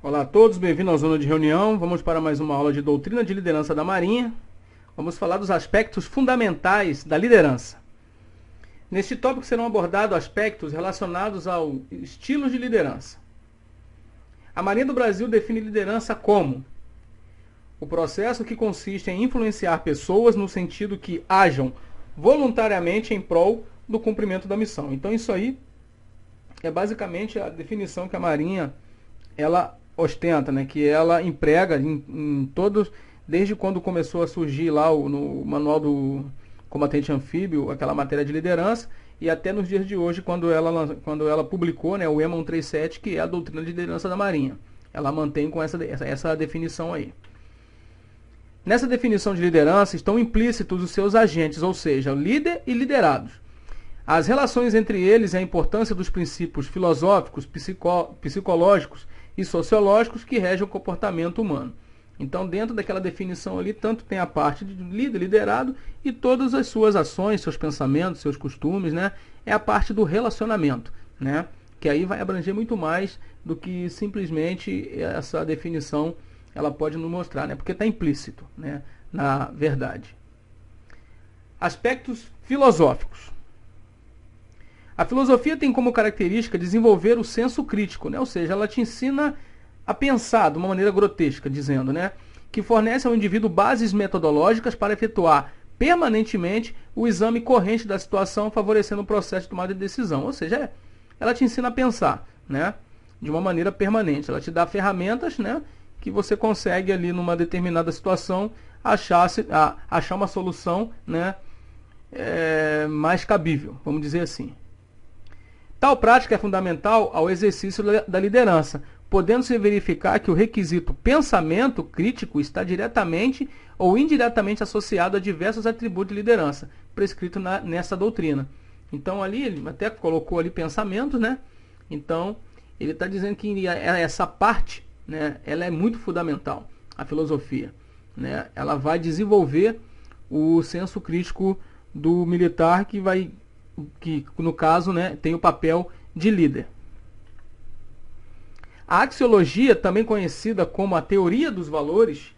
Olá a todos, bem-vindos à Zona de Reunião. Vamos para mais uma aula de Doutrina de Liderança da Marinha. Vamos falar dos aspectos fundamentais da liderança. Neste tópico serão abordados aspectos relacionados ao estilo de liderança. A Marinha do Brasil define liderança como o processo que consiste em influenciar pessoas no sentido que ajam voluntariamente em prol do cumprimento da missão. Então isso aí é basicamente a definição que a Marinha ela ostenta, né, que ela emprega em todos, desde quando começou a surgir lá no manual do combatente anfíbio, aquela matéria de liderança, e até nos dias de hoje, quando ela publicou, né, o EMA 137, que é a doutrina de liderança da Marinha. Ela mantém com essa definição aí. Nessa definição de liderança estão implícitos os seus agentes, ou seja, líder e liderados. As relações entre eles e a importância dos princípios filosóficos, psicológicos e sociológicos que regem o comportamento humano. Então, dentro daquela definição ali, tanto tem a parte de líder, liderado, e todas as suas ações, seus pensamentos, seus costumes, né? É a parte do relacionamento, né? Que aí vai abranger muito mais do que simplesmente essa definição ela pode nos mostrar, né? Porque está implícito, né? Na verdade. Aspectos filosóficos. A filosofia tem como característica desenvolver o senso crítico, né? Ou seja, ela te ensina a pensar de uma maneira grotesca, dizendo, né, que fornece ao indivíduo bases metodológicas para efetuar permanentemente o exame corrente da situação, favorecendo o processo de tomada de decisão. Ou seja, ela te ensina a pensar, né, de uma maneira permanente. Ela te dá ferramentas, né, que você consegue ali numa determinada situação achar uma solução, né, mais cabível, vamos dizer assim. Tal prática é fundamental ao exercício da liderança, podendo-se verificar que o requisito pensamento crítico está diretamente ou indiretamente associado a diversos atributos de liderança, prescrito nessa doutrina. Então ali ele até colocou ali pensamentos, né? Então ele está dizendo que essa parte, né, ela é muito fundamental, a filosofia, né? Ela vai desenvolver o senso crítico do militar que no caso, né, tem o papel de líder. A axiologia, também conhecida como a teoria dos valores,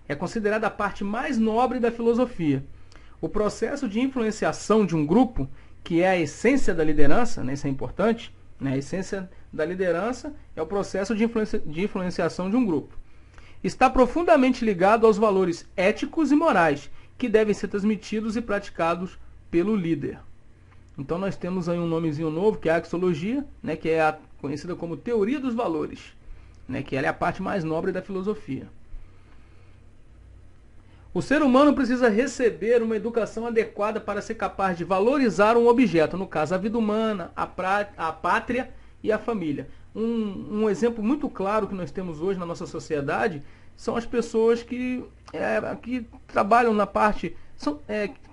é considerada a parte mais nobre da filosofia. O processo de influenciação de um grupo, que é a essência da liderança, né, isso é importante, né, a essência da liderança é o processo de influenciação de um grupo. Está profundamente ligado aos valores éticos e morais, que devem ser transmitidos e praticados pelo líder. Então nós temos aí um nomezinho novo, que é a axiologia, né, que é conhecida como teoria dos valores, né, que ela é a parte mais nobre da filosofia. O ser humano precisa receber uma educação adequada para ser capaz de valorizar um objeto, no caso a vida humana, a pátria e a família. Um exemplo muito claro que nós temos hoje na nossa sociedade são as pessoas que trabalham na parte,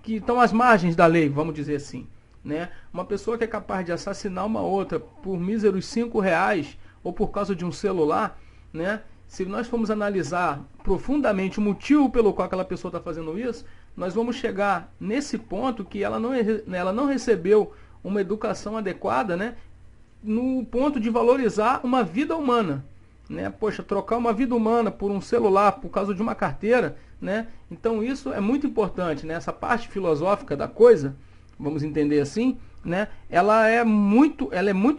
que estão às margens da lei, vamos dizer assim. Né? Uma pessoa que é capaz de assassinar uma outra por míseros R$5 ou por causa de um celular, né? Se nós formos analisar profundamente o motivo pelo qual aquela pessoa está fazendo isso, nós vamos chegar nesse ponto que ela não recebeu uma educação adequada, né? No ponto de valorizar uma vida humana. Né? Poxa, trocar uma vida humana por um celular, por causa de uma carteira, né? Então isso é muito importante, né? Essa parte filosófica da coisa, vamos entender assim, né? Ela é muito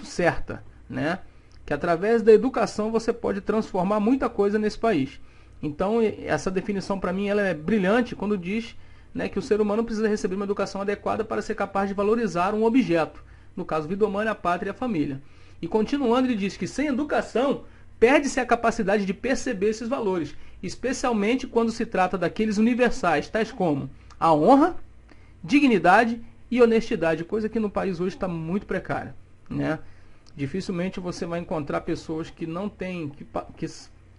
certa, né? Que através da educação você pode transformar muita coisa nesse país. Então essa definição para mim ela é brilhante quando diz, né, que o ser humano precisa receber uma educação adequada para ser capaz de valorizar um objeto, no caso vida humana, a pátria e a família. E continuando ele diz que sem educação perde-se a capacidade de perceber esses valores, especialmente quando se trata daqueles universais, tais como a honra, dignidade e honestidade, coisa que no país hoje está muito precária, né? Dificilmente você vai encontrar pessoas que não têm, que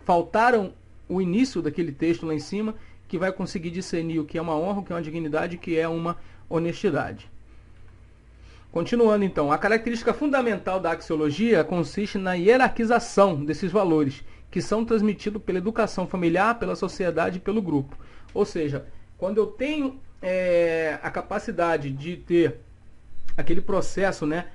faltaram o início daquele texto lá em cima, que vai conseguir discernir o que é uma honra, o que é uma dignidade, o que é uma honestidade. Continuando então, a característica fundamental da axiologia consiste na hierarquização desses valores, que são transmitidos pela educação familiar, pela sociedade e pelo grupo. Ou seja, quando eu tenho a capacidade de ter aquele processo, né,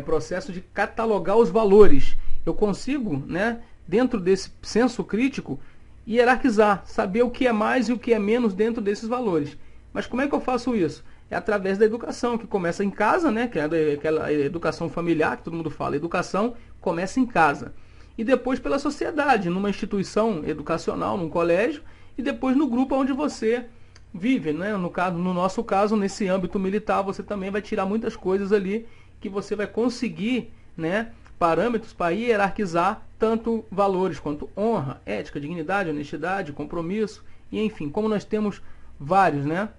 processo de catalogar os valores, eu consigo, né, dentro desse senso crítico, hierarquizar, saber o que é mais e o que é menos dentro desses valores. Mas como é que eu faço isso? É através da educação, que começa em casa, né? Que é aquela educação familiar, que todo mundo fala. Educação começa em casa. E depois pela sociedade, numa instituição educacional, num colégio, e depois no grupo onde você vive, né? No nosso caso, nesse âmbito militar, você também vai tirar muitas coisas ali que você vai conseguir, né, parâmetros para hierarquizar tanto valores quanto honra, ética, dignidade, honestidade, compromisso, e enfim, como nós temos vários, né?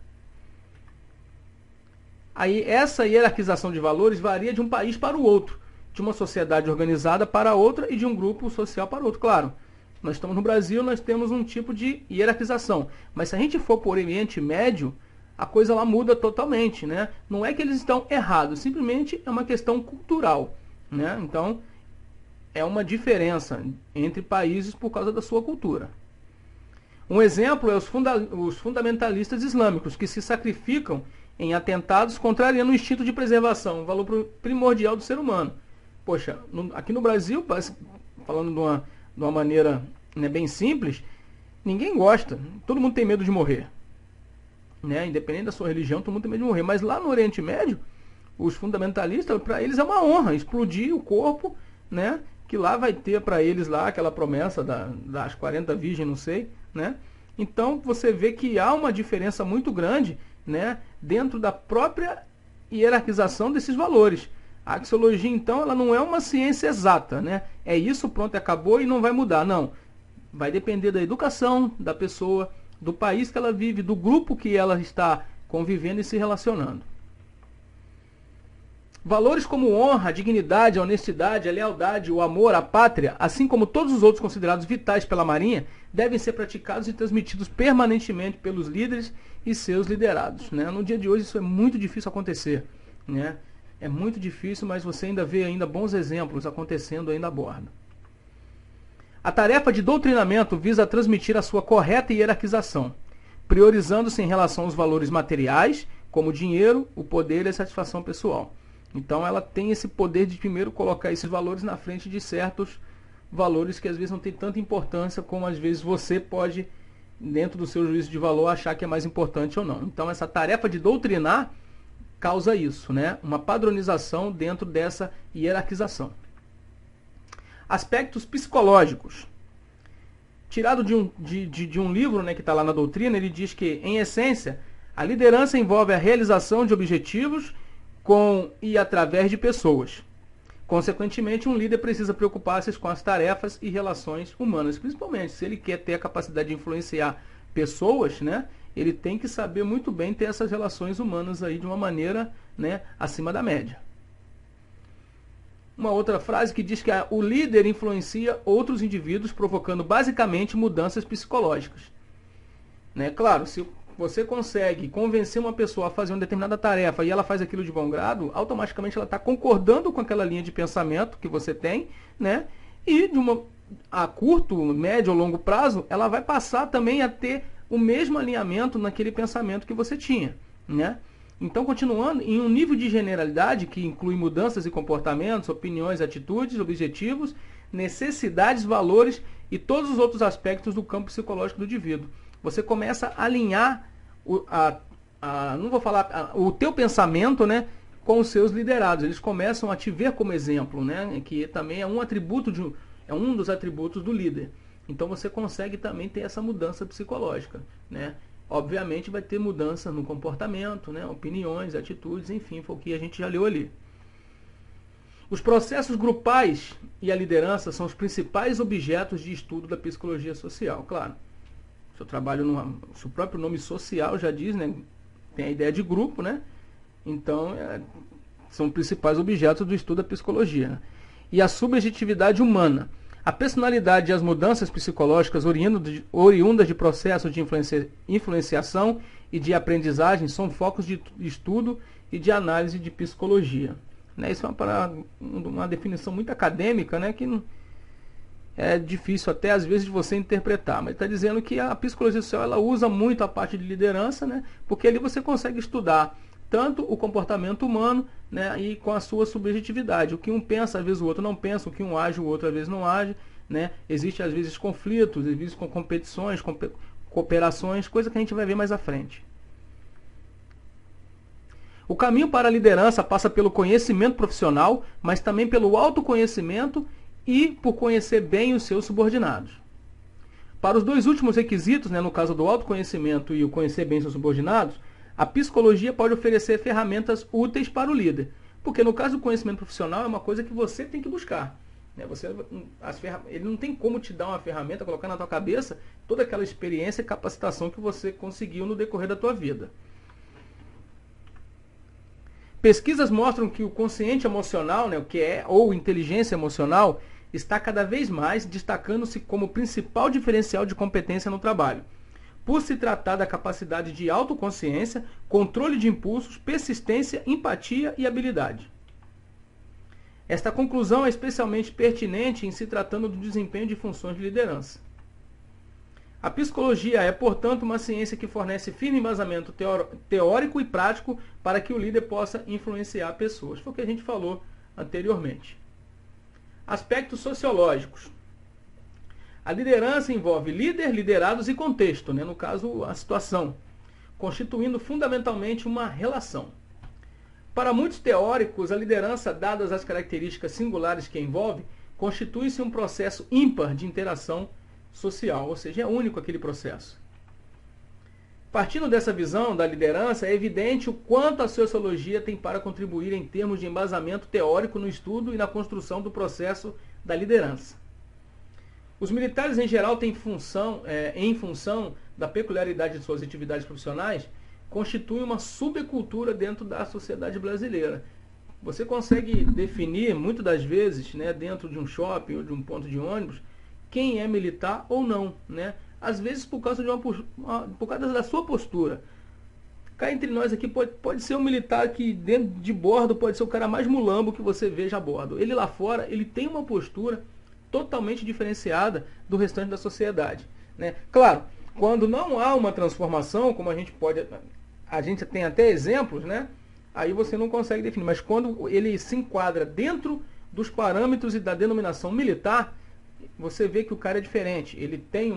Aí essa hierarquização de valores varia de um país para o outro, de uma sociedade organizada para outra e de um grupo social para outro. Claro, nós estamos no Brasil, nós temos um tipo de hierarquização, mas se a gente for para o Oriente Médio, a coisa lá muda totalmente, né? Não é que eles estão errados, simplesmente é uma questão cultural, né? Então, é uma diferença entre países por causa da sua cultura. Um exemplo é os fundamentalistas islâmicos, que se sacrificam em atentados contrariando o instinto de preservação, um valor primordial do ser humano. Poxa, aqui no Brasil, falando de uma maneira, né, bem simples, ninguém gosta, todo mundo tem medo de morrer. Né? Independente da sua religião, todo mundo tem medo de morrer. Mas lá no Oriente Médio, os fundamentalistas, para eles é uma honra explodir o corpo, né? Que lá vai ter para eles lá aquela promessa das 40 virgens, não sei, né? Então você vê que há uma diferença muito grande, né, dentro da própria hierarquização desses valores. A axiologia, então, ela não é uma ciência exata, né? É isso, pronto, acabou e não vai mudar. Não. Vai depender da educação da pessoa, do país que ela vive, do grupo que ela está convivendo e se relacionando. Valores como honra, a dignidade, a honestidade, a lealdade, o amor, a pátria, assim como todos os outros considerados vitais pela Marinha, devem ser praticados e transmitidos permanentemente pelos líderes e seus liderados. Né? No dia de hoje isso é muito difícil acontecer. Né? É muito difícil, mas você ainda vê ainda bons exemplos acontecendo ainda a bordo. A tarefa de doutrinamento visa transmitir a sua correta hierarquização, priorizando-se em relação aos valores materiais, como o dinheiro, o poder e a satisfação pessoal. Então ela tem esse poder de primeiro colocar esses valores na frente de certos valores que às vezes não tem tanta importância como às vezes você pode, dentro do seu juízo de valor, achar que é mais importante ou não. Então essa tarefa de doutrinar causa isso, né? Uma padronização dentro dessa hierarquização. Aspectos psicológicos. Tirado de um livro, né, que está lá na doutrina, ele diz que, em essência, a liderança envolve a realização de objetivos com e através de pessoas. Consequentemente, um líder precisa preocupar-se com as tarefas e relações humanas, principalmente se ele quer ter a capacidade de influenciar pessoas, né, ele tem que saber muito bem ter essas relações humanas aí de uma maneira, né, acima da média. Uma outra frase que diz que o líder influencia outros indivíduos, provocando basicamente mudanças psicológicas. Né? Claro, se você consegue convencer uma pessoa a fazer uma determinada tarefa e ela faz aquilo de bom grado, automaticamente ela está concordando com aquela linha de pensamento que você tem, né? E a curto, médio ou longo prazo, ela vai passar também a ter o mesmo alinhamento naquele pensamento que você tinha. Né? Então, continuando, em um nível de generalidade que inclui mudanças em comportamentos, opiniões, atitudes, objetivos, necessidades, valores e todos os outros aspectos do campo psicológico do indivíduo. Você começa a alinhar o teu pensamento, né, com os seus liderados. Eles começam a te ver como exemplo, né, que também é um dos atributos do líder. Então você consegue também ter essa mudança psicológica, né? Obviamente vai ter mudança no comportamento, né, opiniões, atitudes, enfim, foi o que a gente já leu ali. Os processos grupais e a liderança são os principais objetos de estudo da psicologia social. Claro, seu trabalho, seu próprio nome social já diz, né, tem a ideia de grupo, né? Então, são os principais objetos do estudo da psicologia. Né? E a subjetividade humana. A personalidade e as mudanças psicológicas oriundas de processos de influenciação e de aprendizagem são focos de estudo e de análise de psicologia. Né? Isso é uma definição muito acadêmica, né? Que não, é difícil até às vezes de você interpretar, mas está dizendo que a psicologia social ela usa muito a parte de liderança, né? Porque ali você consegue estudar tanto o comportamento humano, né, e com a sua subjetividade. O que um pensa, às vezes o outro não pensa, o que um age, o outro às vezes não age. né? Existem às vezes conflitos, às vezes com competições, cooperações, coisa que a gente vai ver mais à frente. O caminho para a liderança passa pelo conhecimento profissional, mas também pelo autoconhecimento e por conhecer bem os seus subordinados. Para os dois últimos requisitos, né, no caso do autoconhecimento e o conhecer bem seus subordinados, a psicologia pode oferecer ferramentas úteis para o líder. Porque no caso do conhecimento profissional é uma coisa que você tem que buscar. Né? Ele não tem como te dar uma ferramenta, colocar na tua cabeça toda aquela experiência e capacitação que você conseguiu no decorrer da tua vida. Pesquisas mostram que o consciente emocional, né, o que é, ou inteligência emocional, está cada vez mais destacando-se como principal diferencial de competência no trabalho, por se tratar da capacidade de autoconsciência, controle de impulsos, persistência, empatia e habilidade. Esta conclusão é especialmente pertinente em se tratando do desempenho de funções de liderança. A psicologia é, portanto, uma ciência que fornece firme embasamento teórico e prático para que o líder possa influenciar pessoas. Foi o que a gente falou anteriormente. Aspectos sociológicos. A liderança envolve líder, liderados e contexto, né? No caso, a situação, constituindo fundamentalmente uma relação. Para muitos teóricos, a liderança, dadas as características singulares que envolve, constitui-se um processo ímpar de interação social, ou seja, é único aquele processo. Partindo dessa visão da liderança, é evidente o quanto a sociologia tem para contribuir em termos de embasamento teórico no estudo e na construção do processo da liderança. Os militares, em geral, têm em função da peculiaridade de suas atividades profissionais, constituem uma subcultura dentro da sociedade brasileira. Você consegue definir, muitas das vezes, né, dentro de um shopping ou de um ponto de ônibus, quem é militar ou não, né? Às vezes por causa da sua postura. Cá entre nós aqui pode ser um militar que dentro de bordo pode ser o cara mais mulambo que você veja a bordo. Ele lá fora, ele tem uma postura totalmente diferenciada do restante da sociedade, né? Claro, quando não há uma transformação, como a gente tem até exemplos, né? Aí você não consegue definir, mas quando ele se enquadra dentro dos parâmetros e da denominação militar, você vê que o cara é diferente. Ele tem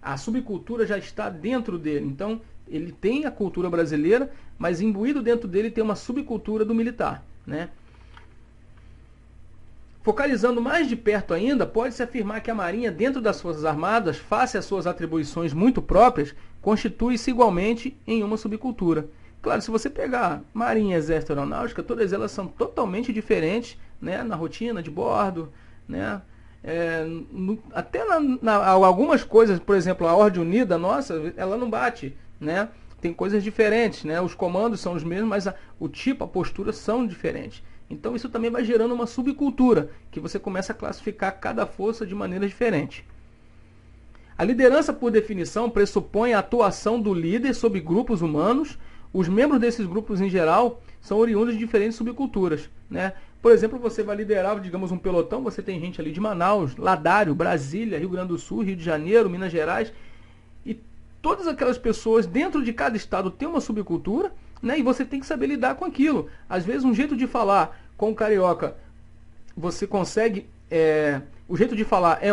a subcultura já está dentro dele. Então, ele tem a cultura brasileira, mas imbuído dentro dele tem uma subcultura do militar, né? Focalizando mais de perto ainda, pode-se afirmar que a Marinha, dentro das Forças Armadas, face às suas atribuições muito próprias, constitui-se igualmente em uma subcultura. Claro, se você pegar Marinha, Exército e Aeronáutica, todas elas são totalmente diferentes, né, na rotina de bordo, né? Até algumas coisas, por exemplo, a Ordem Unida, nossa, ela não bate, né? Tem coisas diferentes, né? Os comandos são os mesmos, mas o tipo, a postura são diferentes. Então isso também vai gerando uma subcultura, que você começa a classificar cada força de maneira diferente. A liderança, por definição, pressupõe a atuação do líder sobre grupos humanos. Os membros desses grupos, em geral, são oriundos de diferentes subculturas, né? Por exemplo, você vai liderar, digamos, um pelotão, você tem gente ali de Manaus, Ladário, Brasília, Rio Grande do Sul, Rio de Janeiro, Minas Gerais, e todas aquelas pessoas dentro de cada estado têm uma subcultura, né? E você tem que saber lidar com aquilo. Às vezes um jeito de falar com o carioca, você consegue, o jeito de falar é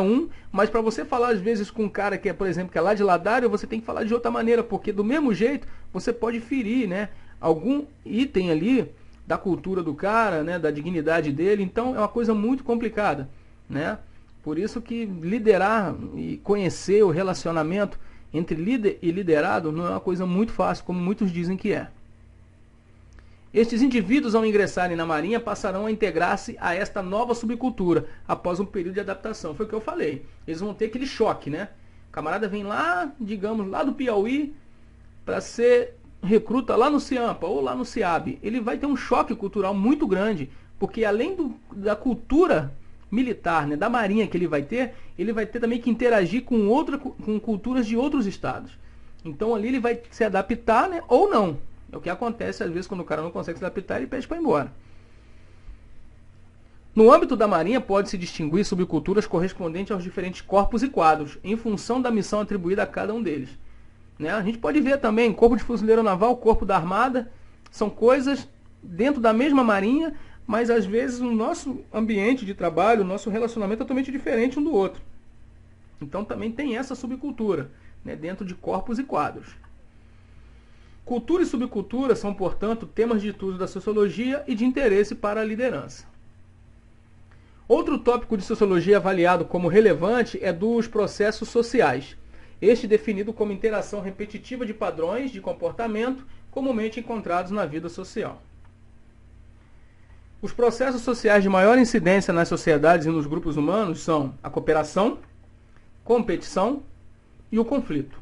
mas para você falar às vezes com um cara que é, por exemplo, que é lá de Ladário, você tem que falar de outra maneira, porque do mesmo jeito você pode ferir, né, algum item ali da cultura do cara, né, da dignidade dele. Então é uma coisa muito complicada, né? Por isso que liderar e conhecer o relacionamento entre líder e liderado não é uma coisa muito fácil, como muitos dizem que é. Estes indivíduos, ao ingressarem na Marinha, passarão a integrar-se a esta nova subcultura após um período de adaptação. Foi o que eu falei. Eles vão ter aquele choque, né? O camarada vem lá, digamos, lá do Piauí, para ser recruta lá no CIAMPA ou lá no CIAB. Ele vai ter um choque cultural muito grande, porque além da cultura militar, né, da Marinha que ele vai ter também que interagir com culturas de outros estados. Então ali ele vai se adaptar, né, ou não. É o que acontece às vezes quando o cara não consegue se adaptar, ele pede para ir embora. No âmbito da Marinha pode-se distinguir subculturas correspondentes aos diferentes corpos e quadros, em função da missão atribuída a cada um deles. Né? A gente pode ver também Corpo de Fuzileiro Naval, Corpo da Armada, são coisas dentro da mesma Marinha, mas às vezes o nosso ambiente de trabalho, o nosso relacionamento é totalmente diferente um do outro. Então também tem essa subcultura, né, dentro de corpos e quadros. Cultura e subcultura são, portanto, temas de estudo da sociologia e de interesse para a liderança. Outro tópico de sociologia avaliado como relevante é dos processos sociais. Este definido como interação repetitiva de padrões de comportamento comumente encontrados na vida social. Os processos sociais de maior incidência nas sociedades e nos grupos humanos são a cooperação, competição e o conflito.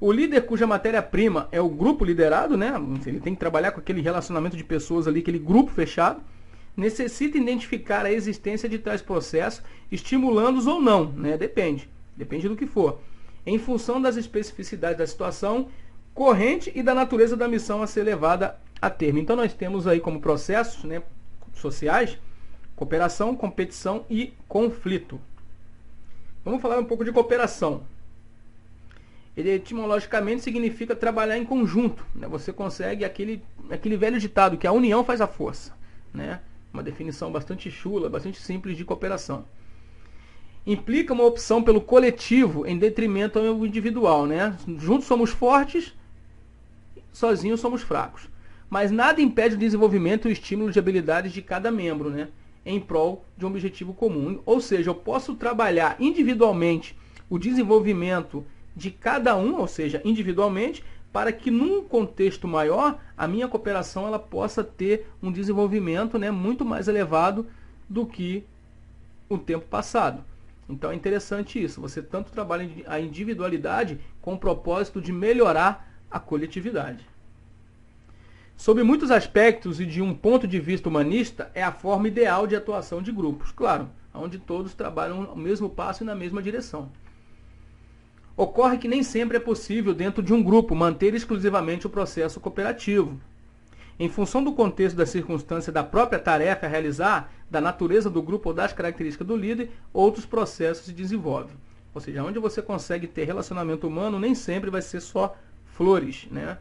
O líder cuja matéria-prima é o grupo liderado, né? Ele tem que trabalhar com aquele relacionamento de pessoas ali, aquele grupo fechado, necessita identificar a existência de tais processos, estimulando-os ou não, né? Depende do que for, em função das especificidades da situação corrente e da natureza da missão a ser levada a termo. Então nós temos aí como processos, né, sociais, cooperação, competição e conflito. Vamos falar um pouco de cooperação. Ele etimologicamente significa trabalhar em conjunto, né? Você consegue aquele velho ditado que a união faz a força, né? Uma definição bastante chula, bastante simples de cooperação. Implica uma opção pelo coletivo em detrimento ao individual, né? Juntos somos fortes, sozinhos somos fracos. Mas nada impede o desenvolvimento e o estímulo de habilidades de cada membro, né, em prol de um objetivo comum. Ou seja, eu posso trabalhar individualmente o desenvolvimento de cada um, ou seja, individualmente, para que num contexto maior a minha cooperação ela possa ter um desenvolvimento, né, muito mais elevado do que o tempo passado. Então é interessante isso, você tanto trabalha a individualidade com o propósito de melhorar a coletividade. Sob muitos aspectos e de um ponto de vista humanista, é a forma ideal de atuação de grupos, claro, onde todos trabalham ao mesmo passo e na mesma direção. Ocorre que nem sempre é possível, dentro de um grupo, manter exclusivamente o processo cooperativo. Em função do contexto da circunstância da própria tarefa a realizar, da natureza do grupo ou das características do líder, outros processos se desenvolvem. Ou seja, onde você consegue ter relacionamento humano, nem sempre vai ser só flores, né?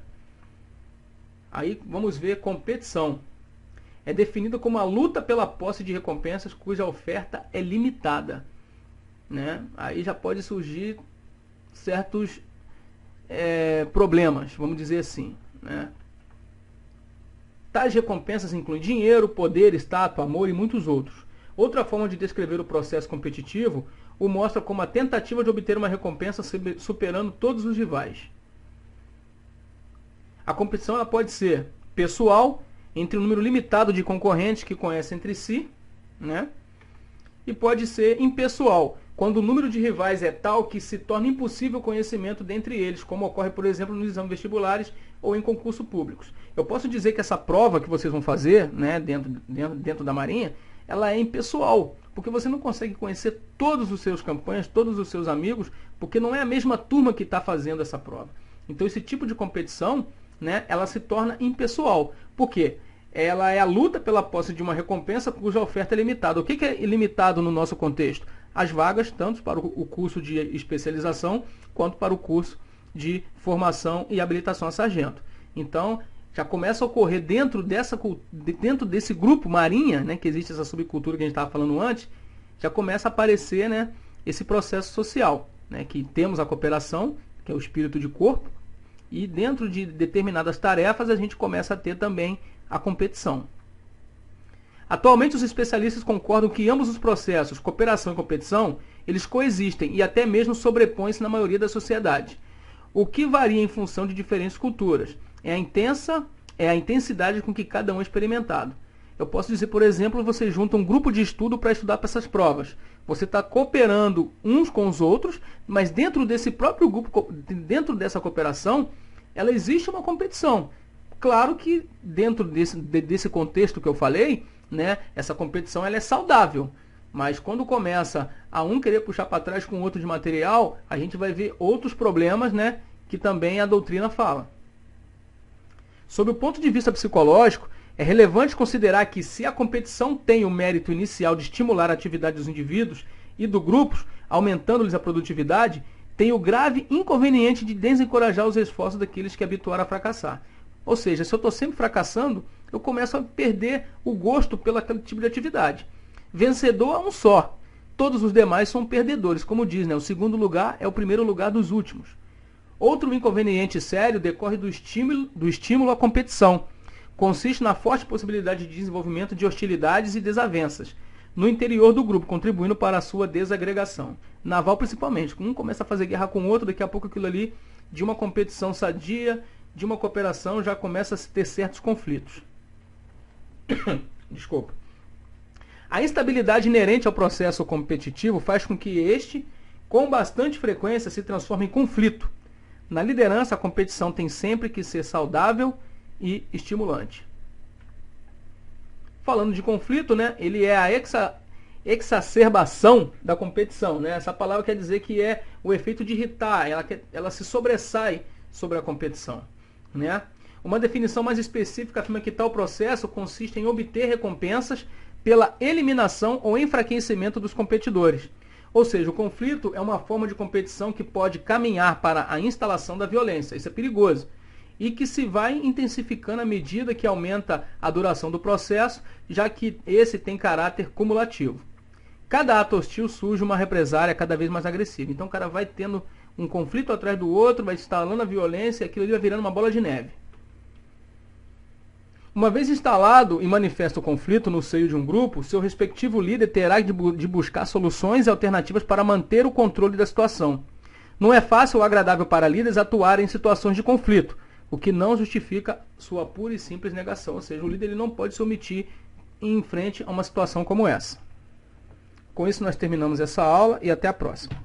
Aí vamos ver competição. É definida como a luta pela posse de recompensas cuja oferta é limitada, né? Aí já pode surgir certos problemas, vamos dizer assim, né? Tais recompensas incluem dinheiro, poder, status, amor e muitos outros. Outra forma de descrever o processo competitivo o mostra como a tentativa de obter uma recompensa superando todos os rivais. A competição ela pode ser pessoal, entre um número limitado de concorrentes que conhecem entre si, né? E pode ser impessoal, quando o número de rivais é tal que se torna impossível o conhecimento dentre eles, como ocorre, por exemplo, nos exames vestibulares ou em concursos públicos. Eu posso dizer que essa prova que vocês vão fazer, né, dentro da Marinha, ela é impessoal, porque você não consegue conhecer todos os seus campanhas, todos os seus amigos, porque não é a mesma turma que está fazendo essa prova. Então esse tipo de competição, né, ela se torna impessoal. Por quê? Ela é a luta pela posse de uma recompensa cuja oferta é limitada. O que é ilimitado no nosso contexto? As vagas, tanto para o curso de especialização, quanto para o curso de formação e habilitação a sargento. Então, já começa a ocorrer dentro desse grupo Marinha, né, que existe essa subcultura que a gente estava falando antes, já começa a aparecer, né, esse processo social, né, que temos a cooperação, que é o espírito de corpo, e dentro de determinadas tarefas a gente começa a ter também a competição. Atualmente os especialistas concordam que ambos os processos, cooperação e competição, eles coexistem e até mesmo sobrepõem-se na maioria da sociedade. O que varia em função de diferentes culturas é a intensidade com que cada um é experimentado. Eu posso dizer, por exemplo, você junta um grupo de estudo para estudar para essas provas. Você está cooperando uns com os outros, mas dentro desse próprio grupo, dentro dessa cooperação, ela existe uma competição. Claro que dentro desse contexto que eu falei, né, essa competição ela é saudável. Mas quando começa a um querer puxar para trás com o outro de material, a gente vai ver outros problemas, né, que também a doutrina fala. Sob o ponto de vista psicológico, é relevante considerar que se a competição tem o mérito inicial de estimular a atividade dos indivíduos e do grupos, aumentando-lhes a produtividade, tem o grave inconveniente de desencorajar os esforços daqueles que habituaram a fracassar. Ou seja, se eu estou sempre fracassando, eu começo a perder o gosto pelo aquele tipo de atividade. Vencedor é um só. todos os demais são perdedores. Como diz, né? O segundo lugar é o primeiro lugar dos últimos. Outro inconveniente sério decorre do estímulo à competição. Consiste na forte possibilidade de desenvolvimento de hostilidades e desavenças no interior do grupo, contribuindo para a sua desagregação. Naval principalmente. Um começa a fazer guerra com o outro, daqui a pouco aquilo ali, de uma competição sadia, de uma cooperação, já começa a ter certos conflitos. Desculpa. A instabilidade inerente ao processo competitivo faz com que este, com bastante frequência, se transforme em conflito. Na liderança, a competição tem sempre que ser saudável e estimulante. Falando de conflito, né, ele é a exacerbação da competição. Né? Essa palavra quer dizer que é o efeito de irritar, ela se sobressai sobre a competição. Né? Uma definição mais específica afirma que tal processo consiste em obter recompensas pela eliminação ou enfraquecimento dos competidores. Ou seja, o conflito é uma forma de competição que pode caminhar para a instalação da violência. Isso é perigoso. E que se vai intensificando à medida que aumenta a duração do processo, já que esse tem caráter cumulativo. Cada ato hostil surge uma represália cada vez mais agressiva. Então o cara vai tendo um conflito atrás do outro, vai instalando a violência e aquilo ali vai virando uma bola de neve. Uma vez instalado e manifesto o conflito no seio de um grupo, seu respectivo líder terá de buscar soluções e alternativas para manter o controle da situação. Não é fácil ou agradável para líderes atuar em situações de conflito, o que não justifica sua pura e simples negação. Ou seja, o líder ele não pode se omitir em frente a uma situação como essa. Com isso nós terminamos essa aula e até a próxima.